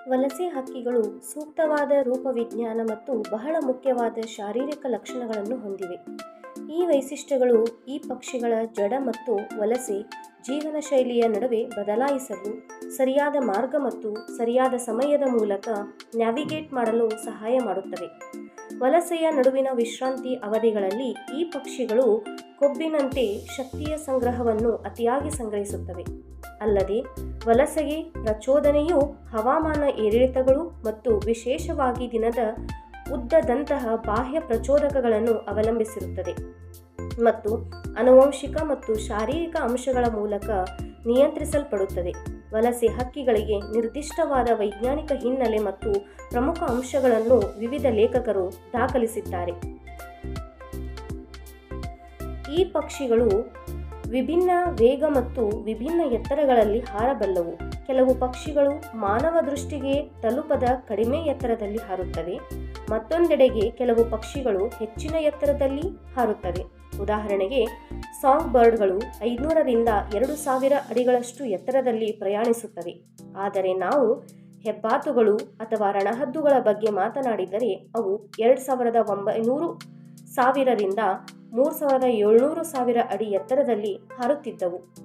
ವಲಸೆ ಹಕ್ಕಿಗಳು ಸೂಕ್ತವಾದ ರೂಪವಿಜ್ಞಾನ ಮತ್ತು ಬಹಳ ಮುಖ್ಯವಾದ ಶಾರೀರಿಕ ಲಕ್ಷಣಗಳನ್ನು ಹೊಂದಿವೆ. ಈ ವೈಶಿಷ್ಟ್ಯಗಳು ಈ ಪಕ್ಷಿಗಳ ಜಡ ಮತ್ತು ವಲಸೆ ಜೀವನ ಶೈಲಿಯ ನಡುವೆ ಬದಲಾಯಿಸಲು, ಸರಿಯಾದ ಮಾರ್ಗ ಮತ್ತು ಸರಿಯಾದ ಸಮಯದ ಮೂಲಕ ನ್ಯಾವಿಗೇಟ್ ಮಾಡಲು ಸಹಾಯ ಮಾಡುತ್ತವೆ. ವಲಸೆಯ ನಡುವಿನ ವಿಶ್ರಾಂತಿ ಅವಧಿಗಳಲ್ಲಿ ಈ ಪಕ್ಷಿಗಳು ಕೊಬ್ಬಿನಂತೆ ಶಕ್ತಿಯ ಸಂಗ್ರಹವನ್ನು ಅತಿಯಾಗಿ ಸಂಗ್ರಹಿಸುತ್ತವೆ. ಅಲ್ಲದೆ ವಲಸೆಗೆ ಪ್ರಚೋದನೆಯು ಹವಾಮಾನ ಏರಿಳಿತಗಳು ಮತ್ತು ವಿಶೇಷವಾಗಿ ದಿನದ ಉದ್ದದಂತಹ ಬಾಹ್ಯ ಪ್ರಚೋದಕಗಳನ್ನು ಅವಲಂಬಿಸಿರುತ್ತದೆ ಮತ್ತು ಆನುವಂಶಿಕ ಮತ್ತು ಶಾರೀರಿಕ ಅಂಶಗಳ ಮೂಲಕ ನಿಯಂತ್ರಿಸಲ್ಪಡುತ್ತದೆ. ವಲಸೆ ಹಕ್ಕಿಗಳಿಗೆ ನಿರ್ದಿಷ್ಟವಾದ ವೈಜ್ಞಾನಿಕ ಹಿನ್ನೆಲೆ ಮತ್ತು ಪ್ರಮುಖ ಅಂಶಗಳನ್ನು ವಿವಿಧ ಲೇಖಕರು ದಾಖಲಿಸಿದ್ದಾರೆ. ಈ ಪಕ್ಷಿಗಳು ವಿಭಿನ್ನ ವೇಗ ಮತ್ತು ವಿಭಿನ್ನ ಎತ್ತರಗಳಲ್ಲಿ ಹಾರಬಲ್ಲವು. ಕೆಲವು ಪಕ್ಷಿಗಳು ಮಾನವ ದೃಷ್ಟಿಗೆ ತಲುಪದ ಕಡಿಮೆ ಎತ್ತರದಲ್ಲಿ ಹಾರುತ್ತವೆ. ಮತ್ತೊಂದೆಡೆಗೆ ಕೆಲವು ಪಕ್ಷಿಗಳು ಹೆಚ್ಚಿನ ಎತ್ತರದಲ್ಲಿ ಹಾರುತ್ತವೆ. ಉದಾಹರಣೆಗೆ, ಸಾಂಗ್ ಬರ್ಡ್ಗಳು 500 ರಿಂದ 2000 ಅಡಿಗಳಷ್ಟು ಎತ್ತರದಲ್ಲಿ ಪ್ರಯಾಣಿಸುತ್ತವೆ. ಆದರೆ ನಾವು ಹೆಬ್ಬಾತುಗಳು ಅಥವಾ ರಣಹದ್ದುಗಳ ಬಗ್ಗೆ ಮಾತನಾಡಿದರೆ ಅವು 2900 ರಿಂದ 3700 ಅಡಿ ಎತ್ತರದಲ್ಲಿ ಹಾರುತ್ತಿದ್ದವು.